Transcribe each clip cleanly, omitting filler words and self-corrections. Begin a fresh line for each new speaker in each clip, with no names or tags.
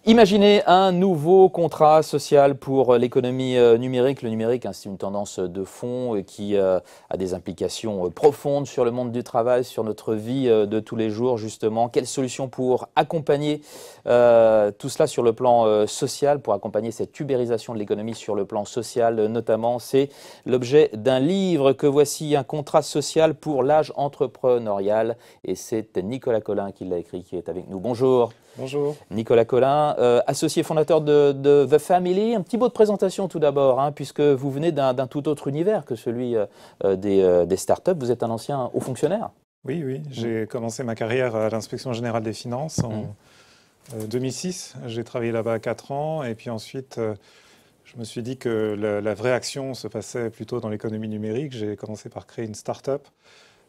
Imaginez un nouveau contrat social pour l'économie numérique. Le numérique, c'est une tendance de fond qui a des implications profondes sur le monde du travail, sur notre vie de tous les jours, justement. Quelles solutions pour accompagner tout cela sur le plan social, pour accompagner cette ubérisation de l'économie sur le plan social, notamment? C'est l'objet d'un livre que voici, un contrat social pour l'âge entrepreneurial. Et c'est Nicolas Collin qui l'a écrit, qui est avec nous. Bonjour.
Bonjour.
Nicolas Collin, associé fondateur de The Family. Un petit mot de présentation tout d'abord, puisque vous venez d'un tout autre univers que celui des startups. Vous êtes un ancien haut fonctionnaire.
Oui. J'ai commencé ma carrière à l'Inspection générale des finances en 2006. J'ai travaillé là-bas 4 ans et puis ensuite, je me suis dit que la vraie action se passait plutôt dans l'économie numérique. J'ai commencé par créer une start-up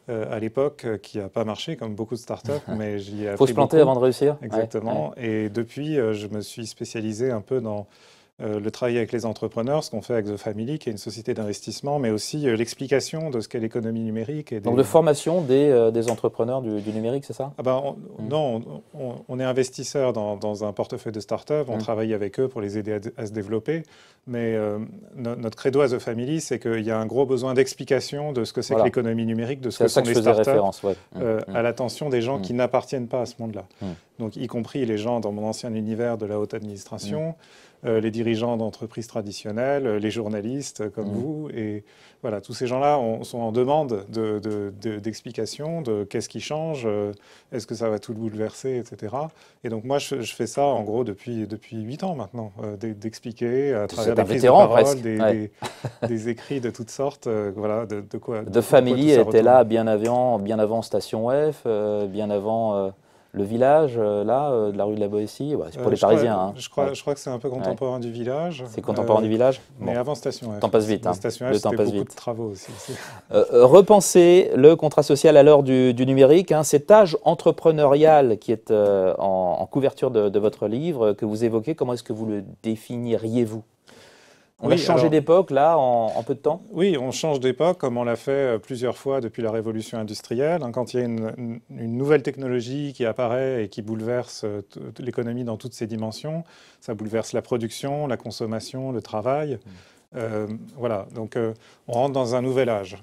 à l'époque qui n'a pas marché comme beaucoup de startups, mais j'y ai appris.
Il faut se planter avant de réussir.
Exactement. Ouais. Et depuis, je me suis spécialisé un peu dans le travail avec les entrepreneurs, ce qu'on fait avec The Family, qui est une société d'investissement, mais aussi l'explication de ce qu'est l'économie numérique.
Donc de formation des entrepreneurs du numérique, c'est ça?
Non, on est investisseur dans un portefeuille de start-up, on travaille avec eux pour les aider à se développer, mais notre credo à The Family, c'est qu'il y a un gros besoin d'explication de ce que c'est que l'économie numérique, de ce que sont les start-up, à l'attention des gens qui n'appartiennent pas à ce monde-là. Donc y compris les gens dans mon ancien univers de la haute administration, les dirigeants d'entreprises traditionnelles, les journalistes comme vous. Et voilà, tous ces gens-là sont en demande d'explications, de qu'est-ce qui change, est-ce que ça va tout bouleverser, etc. Et donc moi, je fais ça en gros depuis 8 ans maintenant, d'expliquer à travers des prises de parole, des écrits de toutes sortes. Voilà, de quoi.
The Family était là bien avant Station F, bien avant... Le village, de la rue de la Boétie, c'est pour les Parisiens.
Je crois que c'est un peu contemporain du village.
C'est contemporain du village.
Mais avant Station F.
Le temps passe vite.
Station F, c'était beaucoup de travaux aussi.
Repenser le contrat social à l'heure du numérique, cet âge entrepreneurial qui est en couverture de votre livre, que vous évoquez, comment est-ce que vous le définiriez-vous? On a changé d'époque, là, en peu de temps?
Oui, on change d'époque, comme on l'a fait plusieurs fois depuis la révolution industrielle. Quand il y a une nouvelle technologie qui apparaît et qui bouleverse l'économie dans toutes ses dimensions, ça bouleverse la production, la consommation, le travail. Voilà, donc on rentre dans un nouvel âge.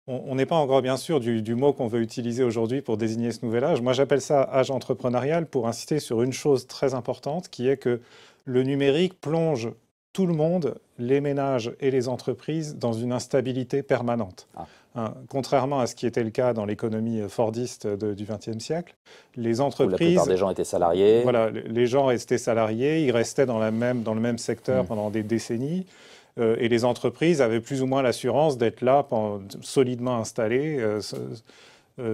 On n'est pas encore bien sûr du mot qu'on veut utiliser aujourd'hui pour désigner ce nouvel âge. Moi, j'appelle ça âge entrepreneurial pour insister sur une chose très importante, qui est que le numérique plonge tout le monde, les ménages et les entreprises, dans une instabilité permanente. Contrairement à ce qui était le cas dans l'économie fordiste du XXe siècle, les entreprises...
Où la plupart des gens étaient salariés.
Voilà, les gens restaient salariés, ils restaient dans le même secteur pendant des décennies, et les entreprises avaient plus ou moins l'assurance d'être là, solidement installées,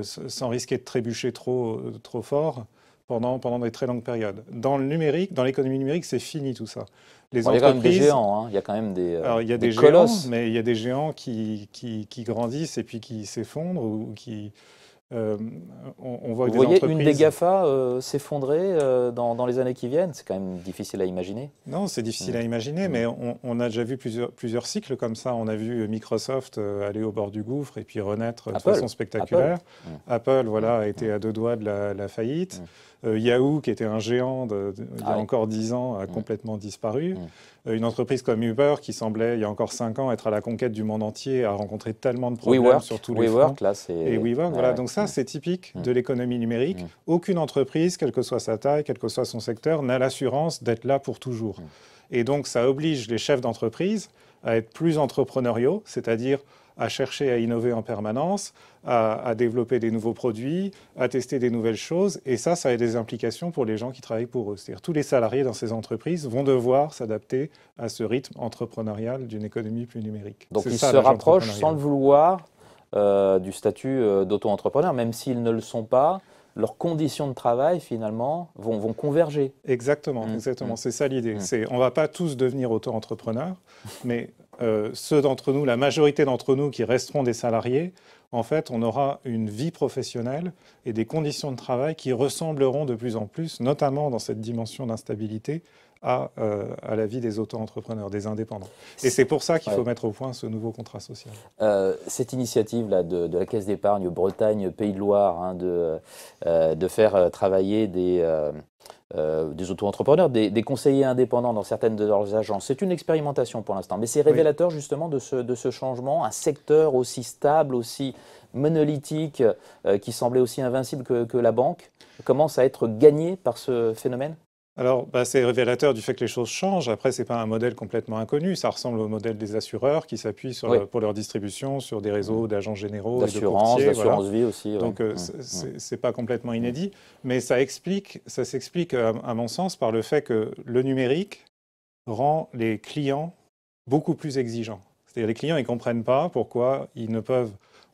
sans risquer de trébucher trop fort pendant des très longues périodes. Dans le numérique, dans l'économie numérique, c'est fini tout ça.
Il y a quand même des géants, il y a quand même des
alors, il y a des
colosses.
Géants, mais il y a des géants qui grandissent et puis qui s'effondrent ou qui... on voit
Vous voyez une des GAFA s'effondrer dans les années qui viennent? C'est quand même difficile à imaginer.
Non, c'est difficile à imaginer, mais on a déjà vu plusieurs cycles comme ça. On a vu Microsoft aller au bord du gouffre et puis renaître de façon spectaculaire. Apple voilà, a été à 2 doigts de la faillite. Yahoo, qui était un géant il y a encore 10 ans, a complètement disparu. Une entreprise comme Uber, qui semblait, il y a encore 5 ans, être à la conquête du monde entier, a rencontré tellement de problèmes sur tous les fronts. Et WeWork, voilà. Donc ça, c'est typique de l'économie numérique. Aucune entreprise, quelle que soit sa taille, quel que soit son secteur, n'a l'assurance d'être là pour toujours. Et donc, ça oblige les chefs d'entreprise à être plus entrepreneuriaux, c'est-à-dire à chercher à innover en permanence, à développer des nouveaux produits, à tester des nouvelles choses. Et ça a des implications pour les gens qui travaillent pour eux. C'est-à-dire tous les salariés dans ces entreprises vont devoir s'adapter à ce rythme entrepreneurial d'une économie plus numérique.
Donc ils se rapprochent sans le vouloir du statut d'auto-entrepreneur, même s'ils ne le sont pas. Leurs conditions de travail, finalement, vont converger.
Exactement, c'est ça l'idée. On ne va pas tous devenir auto-entrepreneurs, mais ceux d'entre nous, la majorité d'entre nous qui resteront des salariés, en fait, on aura une vie professionnelle et des conditions de travail qui ressembleront de plus en plus, notamment dans cette dimension d'instabilité, à la vie des auto-entrepreneurs, des indépendants. Et c'est pour ça qu'il faut mettre au point ce nouveau contrat social.
Cette initiative-là de la Caisse d'épargne Bretagne, Pays de Loire, hein, de faire travailler des auto-entrepreneurs, des conseillers indépendants dans certaines de leurs agences. C'est une expérimentation pour l'instant, mais c'est révélateur justement de ce changement, un secteur aussi stable, aussi monolithique, qui semblait aussi invincible que la banque, commence à être gagné par ce phénomène?
Alors, c'est révélateur du fait que les choses changent. Après, ce n'est pas un modèle complètement inconnu. Ça ressemble au modèle des assureurs qui s'appuient pour leur distribution sur des réseaux d'agents généraux et de courtiers.
D'assurance vie aussi.
Donc, ce n'est pas complètement inédit. Mais ça s'explique, à mon sens, par le fait que le numérique rend les clients beaucoup plus exigeants. C'est-à-dire les clients, ils ne comprennent pas pourquoi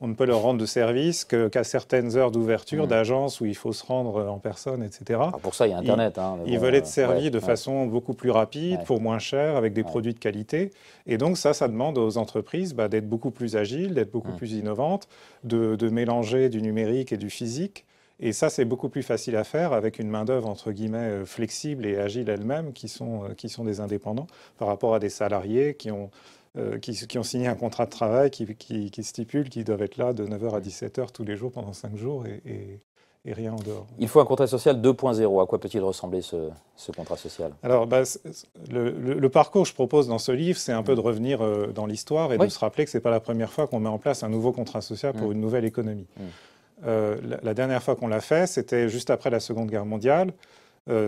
on ne peut leur rendre de service qu'à certaines heures d'ouverture d'agences où il faut se rendre en personne, etc.
Alors pour ça, il y a Internet.
Ils veulent être servis de façon beaucoup plus rapide, pour moins cher, avec des produits de qualité. Et donc ça demande aux entreprises d'être beaucoup plus agiles, d'être beaucoup plus innovantes, de mélanger du numérique et du physique. Et ça, c'est beaucoup plus facile à faire avec une main-d'œuvre, entre guillemets, flexible et agile elle-même, qui sont des indépendants, par rapport à des salariés qui ont signé un contrat de travail qui stipule qu'ils doivent être là de 9h à 17h tous les jours pendant 5 jours et rien en dehors.
Il faut un contrat social 2.0. À quoi peut-il ressembler ce contrat social?
Alors, le parcours que je propose dans ce livre, c'est un peu de revenir dans l'histoire et de se rappeler que ce n'est pas la première fois qu'on met en place un nouveau contrat social pour une nouvelle économie. La dernière fois qu'on l'a fait, c'était juste après la Seconde Guerre mondiale.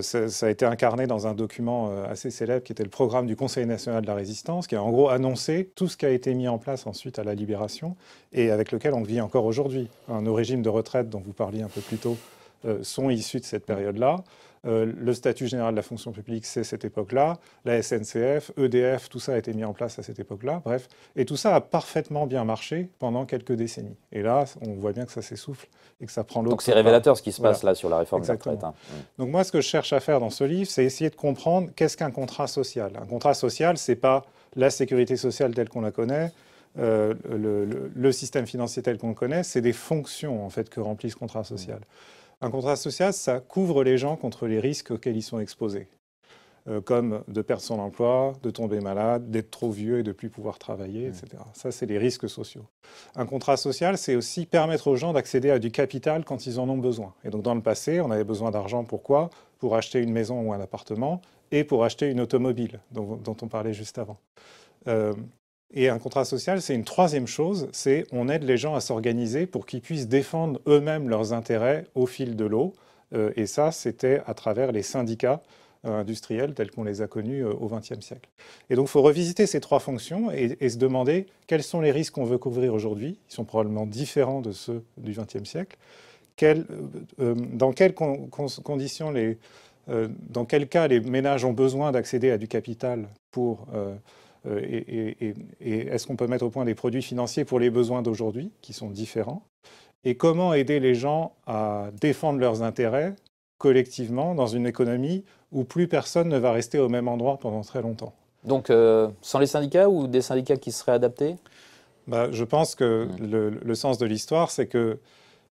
Ça a été incarné dans un document assez célèbre qui était le programme du Conseil national de la résistance, qui a en gros annoncé tout ce qui a été mis en place ensuite à la Libération et avec lequel on vit encore aujourd'hui. Nos régimes de retraite dont vous parliez un peu plus tôt sont issus de cette période-là. Le statut général de la fonction publique, c'est cette époque-là. La SNCF, EDF, tout ça a été mis en place à cette époque-là. Bref, et tout ça a parfaitement bien marché pendant quelques décennies. Et là, on voit bien que ça s'essouffle et que ça prend l'autre.
Donc c'est révélateur ce qui se passe là sur la réforme de la retraite.
Donc moi, ce que je cherche à faire dans ce livre, c'est essayer de comprendre qu'est-ce qu'un contrat social. Un contrat social, c'est pas la sécurité sociale telle qu'on la connaît, le système financier tel qu'on le connaît, c'est des fonctions en fait que remplit ce contrat social. Un contrat social, ça couvre les gens contre les risques auxquels ils sont exposés, comme de perdre son emploi, de tomber malade, d'être trop vieux et de ne plus pouvoir travailler, etc. Ça, c'est les risques sociaux. Un contrat social, c'est aussi permettre aux gens d'accéder à du capital quand ils en ont besoin. Et donc, dans le passé, on avait besoin d'argent pourquoi? Pour acheter une maison ou un appartement et pour acheter une automobile, dont on parlait juste avant. Et un contrat social, c'est une troisième chose, c'est on aide les gens à s'organiser pour qu'ils puissent défendre eux-mêmes leurs intérêts au fil de l'eau. Et ça, c'était à travers les syndicats industriels tels qu'on les a connus au XXe siècle. Et donc, il faut revisiter ces trois fonctions et se demander quels sont les risques qu'on veut couvrir aujourd'hui. Ils sont probablement différents de ceux du XXe siècle. Dans quelles conditions, dans quel cas les ménages ont besoin d'accéder à du capital pour... et est-ce qu'on peut mettre au point des produits financiers pour les besoins d'aujourd'hui, qui sont différents? Et comment aider les gens à défendre leurs intérêts collectivement dans une économie où plus personne ne va rester au même endroit pendant très longtemps?
Donc, sans les syndicats ou des syndicats qui seraient adaptés?
Je pense que le sens de l'histoire, c'est que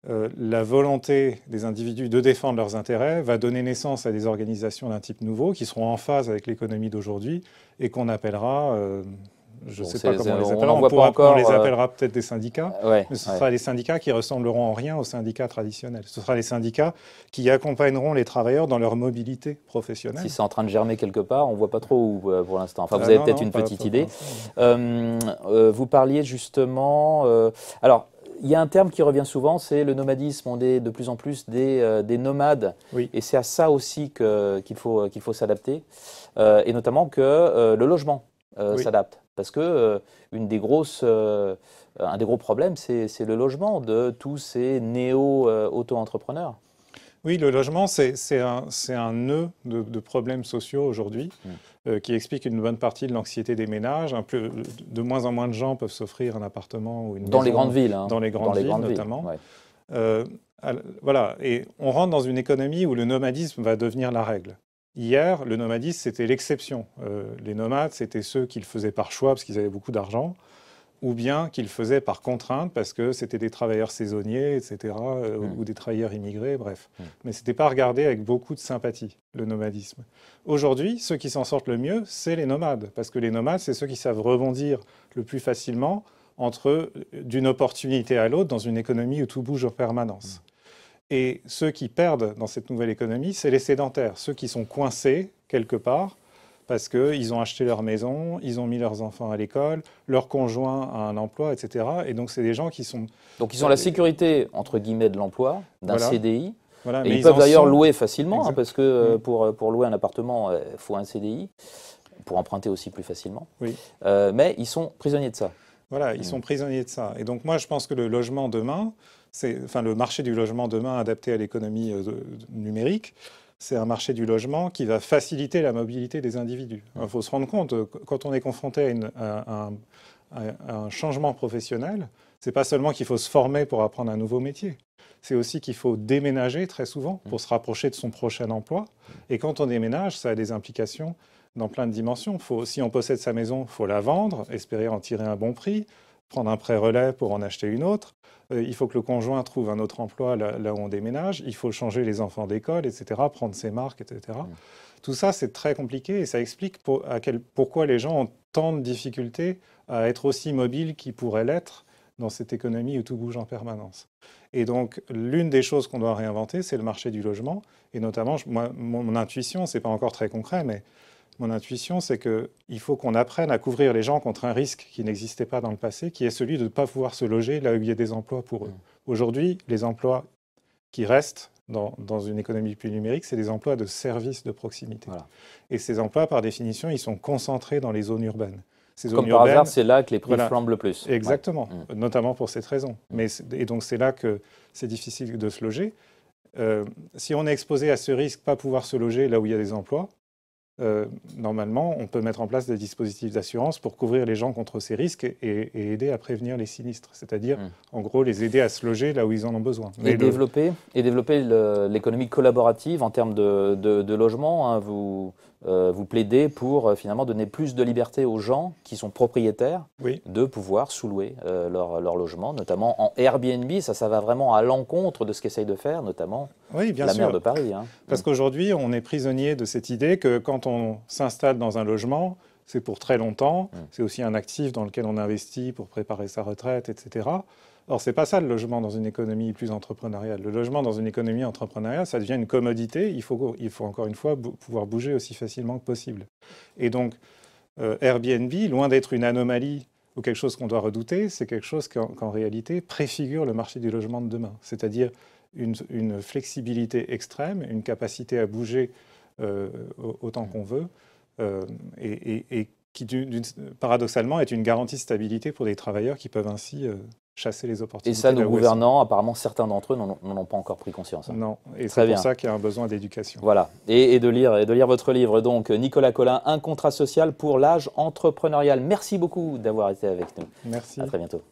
la volonté des individus de défendre leurs intérêts va donner naissance à des organisations d'un type nouveau qui seront en phase avec l'économie d'aujourd'hui et qu'on appellera, je ne sais pas comment on les appellera, on les appellera peut-être des syndicats, mais ce sera des syndicats qui ressembleront en rien aux syndicats traditionnels. Ce sera les syndicats qui accompagneront les travailleurs dans leur mobilité professionnelle.
Si c'est en train de germer quelque part, on ne voit pas trop où pour l'instant. Enfin, vous avez peut-être une petite idée. Vous parliez justement... alors, il y a un terme qui revient souvent, c'est le nomadisme. On est de plus en plus des nomades. Oui. Et c'est à ça aussi qu'il faut s'adapter. Et notamment que le logement s'adapte. Parce que un des gros problèmes, c'est le logement de tous ces néo-auto-entrepreneurs.
Oui, le logement, c'est un nœud de problèmes sociaux aujourd'hui qui explique une bonne partie de l'anxiété des ménages. De moins en moins de gens peuvent s'offrir un appartement ou une maison.
Dans les grandes villes. Hein.
Dans les grandes villes, notamment. Ouais. Voilà, et on rentre dans une économie où le nomadisme va devenir la règle. Hier, le nomadisme, c'était l'exception. Les nomades, c'était ceux qui le faisaient par choix parce qu'ils avaient beaucoup d'argent. ou bien qu'ils le faisaient par contrainte parce que c'était des travailleurs saisonniers, etc., ou des travailleurs immigrés, bref. Mais ce n'était pas regardé avec beaucoup de sympathie, le nomadisme. Aujourd'hui, ceux qui s'en sortent le mieux, c'est les nomades, parce que les nomades, c'est ceux qui savent rebondir le plus facilement d'une opportunité à l'autre dans une économie où tout bouge en permanence. Et ceux qui perdent dans cette nouvelle économie, c'est les sédentaires, ceux qui sont coincés quelque part, parce qu'ils ont acheté leur maison, ils ont mis leurs enfants à l'école, leur conjoint a un emploi, etc. Et donc, c'est des gens qui sont...
Donc, ils ont la sécurité, entre guillemets, de l'emploi, d'un CDI.
Voilà,
et ils peuvent d'ailleurs louer facilement, hein, parce que pour louer un appartement, il faut un CDI, pour emprunter aussi plus facilement.
Oui.
Mais ils sont prisonniers de ça.
Voilà, ils sont prisonniers de ça. Et donc, moi, je pense que le logement demain, le marché du logement demain adapté à l'économie numérique, c'est un marché du logement qui va faciliter la mobilité des individus. Il faut se rendre compte, quand on est confronté à un changement professionnel, ce n'est pas seulement qu'il faut se former pour apprendre un nouveau métier, c'est aussi qu'il faut déménager très souvent pour se rapprocher de son prochain emploi. Et quand on déménage, ça a des implications dans plein de dimensions. Si on possède sa maison, il faut la vendre, espérer en tirer un bon prix, prendre un prêt relais pour en acheter une autre. Il faut que le conjoint trouve un autre emploi là où on déménage. Il faut changer les enfants d'école, etc., prendre ses marques, etc. Tout ça, c'est très compliqué et ça explique pourquoi les gens ont tant de difficultés à être aussi mobiles qu'ils pourraient l'être dans cette économie où tout bouge en permanence. Et donc, l'une des choses qu'on doit réinventer, c'est le marché du logement. Et notamment, mon intuition, ce n'est pas encore très concret, mais mon intuition, c'est qu'il faut qu'on apprenne à couvrir les gens contre un risque qui n'existait pas dans le passé, qui est celui de ne pas pouvoir se loger là où il y a des emplois pour eux. Aujourd'hui, les emplois qui restent dans une économie plus numérique, c'est des emplois de services de proximité. Voilà. Et ces emplois, par définition, ils sont concentrés dans les zones urbaines.
Comme par hasard, c'est là que les prix flambent le plus.
Exactement, notamment pour cette raison. Et donc, c'est là que c'est difficile de se loger. Si on est exposé à ce risque, pas pouvoir se loger là où il y a des emplois, normalement, on peut mettre en place des dispositifs d'assurance pour couvrir les gens contre ces risques et aider à prévenir les sinistres. C'est-à-dire, en gros, les aider à se loger là où ils en ont besoin.
Et développer l'économie collaborative en termes de logement. Hein, vous plaidez pour finalement donner plus de liberté aux gens qui sont propriétaires de pouvoir sous-louer leur logement, notamment en Airbnb. Ça va vraiment à l'encontre de ce qu'essaye de faire, notamment la maire de Paris. Hein.
Parce qu'aujourd'hui, on est prisonnier de cette idée que quand on s'installe dans un logement, c'est pour très longtemps, c'est aussi un actif dans lequel on investit pour préparer sa retraite, etc. Or, ce n'est pas ça le logement dans une économie plus entrepreneuriale. Le logement dans une économie entrepreneuriale, ça devient une commodité. Il faut encore une fois pouvoir bouger aussi facilement que possible. Et donc, Airbnb, loin d'être une anomalie ou quelque chose qu'on doit redouter, c'est quelque chose qu'en réalité préfigure le marché du logement de demain. C'est-à-dire une flexibilité extrême, une capacité à bouger autant qu'on veut, et qui, paradoxalement, est une garantie de stabilité pour des travailleurs qui peuvent ainsi chasser les opportunités.
Et ça, nos gouvernants, apparemment, certains d'entre eux n'en ont pas encore pris conscience. Hein.
Non, et c'est pour ça qu'il y a un besoin d'éducation.
Voilà, et de lire votre livre. Donc, Nicolas Colin, Un contrat social pour l'âge entrepreneurial. Merci beaucoup d'avoir été avec nous.
Merci.
À très bientôt.